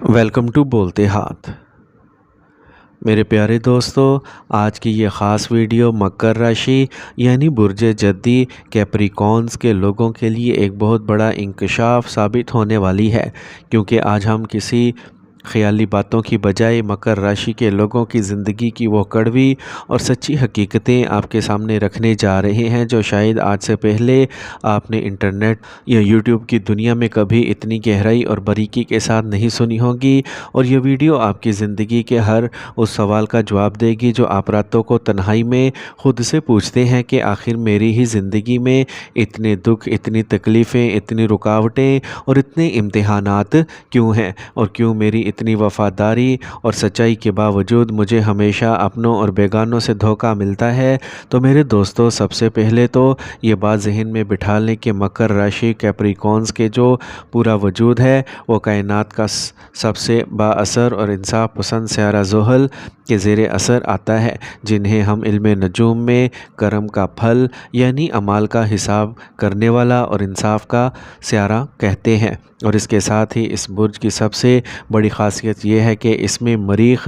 Welcome to بولتے ہاتھ۔ میرے پیارے دوستو، آج کی یہ خاص ویڈیو مکر راشی یعنی برج جدی کیپریکونز کے لوگوں کے لیے ایک بہت بڑا انکشاف ثابت ہونے والی ہے، کیونکہ آج ہم کسی خیالی باتوں کی بجائے مکر راشی کے لوگوں کی زندگی کی وہ کڑوی اور سچی حقیقتیں آپ کے سامنے رکھنے جا رہے ہیں، جو شاید آج سے پہلے آپ نے انٹرنیٹ یا یوٹیوب کی دنیا میں کبھی اتنی گہرائی اور باریکی کے ساتھ نہیں سنی ہوگی۔ اور یہ ویڈیو آپ کی زندگی کے ہر اس سوال کا جواب دے گی جو آپ راتوں کو تنہائی میں خود سے پوچھتے ہیں کہ آخر میری ہی زندگی میں اتنے دکھ، اتنی تکلیفیں، اتنی رکاوٹیں اور اتنے امتحانات کیوں ہیں، اور کیوں میری اتنی وفاداری اور سچائی کے باوجود مجھے ہمیشہ اپنوں اور بیگانوں سے دھوکہ ملتا ہے۔ تو میرے دوستو، سب سے پہلے تو یہ بات ذہن میں بٹھا لیں کہ مکر راشی کیپریکونز کے جو پورا وجود ہے وہ کائنات کا سب سے با اثر اور انصاف پسند سیارہ زحل کے زیر اثر آتا ہے، جنہیں ہم علم نجوم میں کرم کا پھل یعنی اعمال کا حساب کرنے والا اور انصاف کا سیارہ کہتے ہیں۔ اور اس کے ساتھ ہی اس برج کی سب سے بڑی خاصیت یہ ہے کہ اس میں مریخ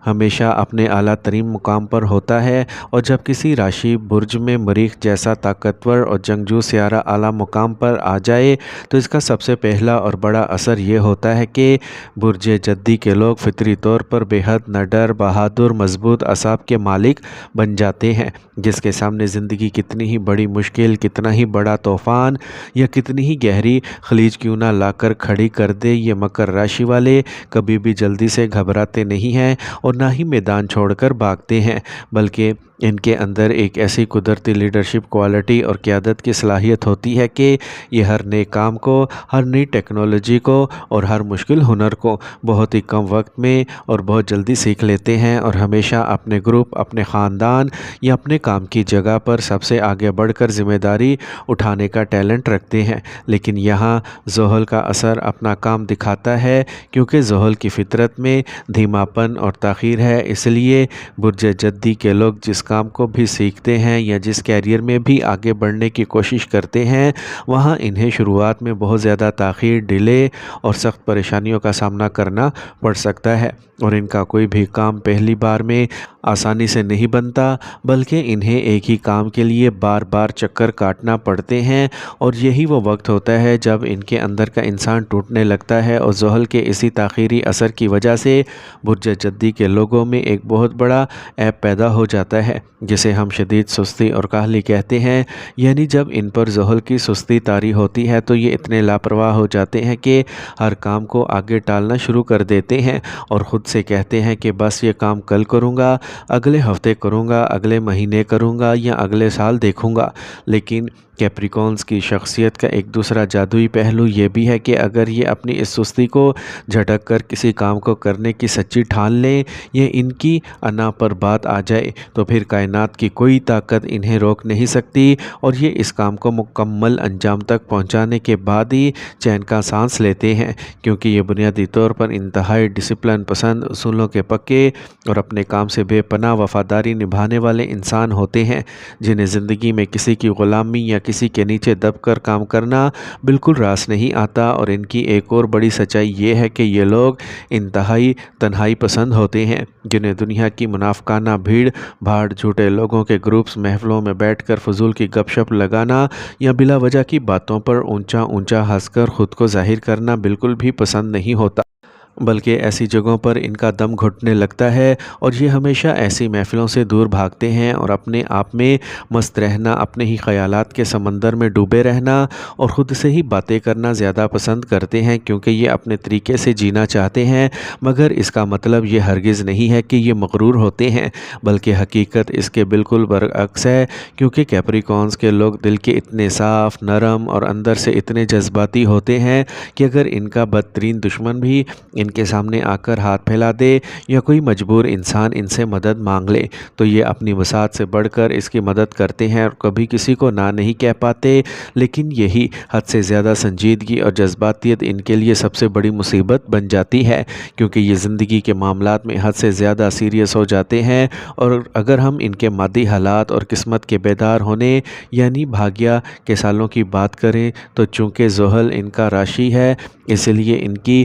ہمیشہ اپنے اعلیٰ ترین مقام پر ہوتا ہے، اور جب کسی راشی برج میں مریخ جیسا طاقتور اور جنگجو سیارہ اعلیٰ مقام پر آ جائے تو اس کا سب سے پہلا اور بڑا اثر یہ ہوتا ہے کہ برج جدی کے لوگ فطری طور پر بے حد نڈر، بہادر، مضبوط اعصاب کے مالک بن جاتے ہیں، جس کے سامنے زندگی کتنی ہی بڑی مشکل، کتنا ہی بڑا طوفان یا کتنی ہی گہری خلیج کیوں نہ لا کر کھڑی کر دے، یہ مکر راشی والے کبھی بھی جلدی سے گھبراتے نہیں ہیں اور نہ ہی میدان چھوڑ کر بھاگتے ہیں، بلکہ ان کے اندر ایک ایسی قدرتی لیڈرشپ کوالٹی اور قیادت کی صلاحیت ہوتی ہے کہ یہ ہر نئے کام کو، ہر نئی ٹیکنالوجی کو اور ہر مشکل ہنر کو بہت ہی کم وقت میں اور بہت جلدی سیکھ لیتے ہیں، اور ہمیشہ اپنے گروپ، اپنے خاندان یا اپنے کام کی جگہ پر سب سے آگے بڑھ کر ذمہ داری اٹھانے کا ٹیلنٹ رکھتے ہیں۔ لیکن یہاں زحل کا اثر اپنا کام دکھاتا ہے، کیونکہ زحل کی فطرت میں دھیما پن اور تاخیر ہے۔ اس لیے برج جدی کے لوگ جس کام کو بھی سیکھتے ہیں یا جس کیریئر میں بھی آگے بڑھنے کی کوشش کرتے ہیں، وہاں انہیں شروعات میں بہت زیادہ تاخیر، ڈیلے اور سخت پریشانیوں کا سامنا کرنا پڑ سکتا ہے، اور ان کا کوئی بھی کام پہلی بار میں آسانی سے نہیں بنتا، بلکہ انہیں ایک ہی کام کے لیے بار بار چکر کاٹنا پڑتے ہیں، اور یہی وہ وقت ہوتا ہے جب ان کے اندر کا انسان ٹوٹنے لگتا ہے۔ اور زحل کے اسی تاخیری اثر کی وجہ سے برج جدی کے لوگوں میں ایک بہت بڑا عیب پیدا ہو جاتا ہے، جسے ہم شدید سستی اور کاہلی کہتے ہیں۔ یعنی جب ان پر زحل کی سستی طاری ہوتی ہے تو یہ اتنے لاپرواہ ہو جاتے ہیں کہ ہر کام کو آگے ٹالنا شروع کر دیتے ہیں، اور خود سے کہتے ہیں کہ بس یہ کام کل کروں گا، اگلے ہفتے کروں گا، اگلے مہینے کروں گا یا اگلے سال دیکھوں گا۔ لیکن کیپریکونز کی شخصیت کا ایک دوسرا جادوئی پہلو یہ بھی ہے کہ اگر یہ اپنی اس سستی کو جھٹک کر کسی کام کو کرنے کی سچی ٹھان لیں یا ان کی انا پر بات آ جائے تو پھر کائنات کی کوئی طاقت انہیں روک نہیں سکتی، اور یہ اس کام کو مکمل انجام تک پہنچانے کے بعد ہی چین کا سانس لیتے ہیں، کیونکہ یہ بنیادی طور پر انتہائی ڈسپلن پسند، اصولوں کے پکے اور اپنے کام سے بے پناہ وفاداری نبھانے والے انسان ہوتے ہیں، جنہیں زندگی میں کسی کی غلامی یا کسی کے نیچے دب کر کام کرنا بالکل راس نہیں آتا۔ اور ان کی ایک اور بڑی سچائی یہ ہے کہ یہ لوگ انتہائی تنہائی پسند ہوتے ہیں، جنہیں دنیا کی منافقانہ بھیڑ بھاڑ، جھوٹے لوگوں کے گروپس، محفلوں میں بیٹھ کر فضول کی گپ شپ لگانا یا بلا وجہ کی باتوں پر اونچا اونچا ہنس کر خود کو ظاہر کرنا بالکل بھی پسند نہیں ہوتا، بلکہ ایسی جگہوں پر ان کا دم گھٹنے لگتا ہے، اور یہ ہمیشہ ایسی محفلوں سے دور بھاگتے ہیں اور اپنے آپ میں مست رہنا، اپنے ہی خیالات کے سمندر میں ڈوبے رہنا اور خود سے ہی باتیں کرنا زیادہ پسند کرتے ہیں، کیونکہ یہ اپنے طریقے سے جینا چاہتے ہیں۔ مگر اس کا مطلب یہ ہرگز نہیں ہے کہ یہ مغرور ہوتے ہیں، بلکہ حقیقت اس کے بالکل برعکس ہے، کیونکہ کیپریکونز کے لوگ دل کے اتنے صاف، نرم اور اندر سے اتنے جذباتی ہوتے ہیں کہ اگر ان کا بدترین دشمن بھی ان کے سامنے آ کر ہاتھ پھیلا دے یا کوئی مجبور انسان ان سے مدد مانگ لے تو یہ اپنی وسعت سے بڑھ کر اس کی مدد کرتے ہیں اور کبھی کسی کو نہ نہیں کہہ پاتے۔ لیکن یہی حد سے زیادہ سنجیدگی اور جذباتیت ان کے لیے سب سے بڑی مصیبت بن جاتی ہے، کیونکہ یہ زندگی کے معاملات میں حد سے زیادہ سیریس ہو جاتے ہیں، اور اگر ہم ان کے مادی حالات اور قسمت کے بیدار ہونے یعنی بھاگیہ کے سالوں کی بات کریں تو چونکہ زحل ان کا راشی ہے، اس لیے ان کی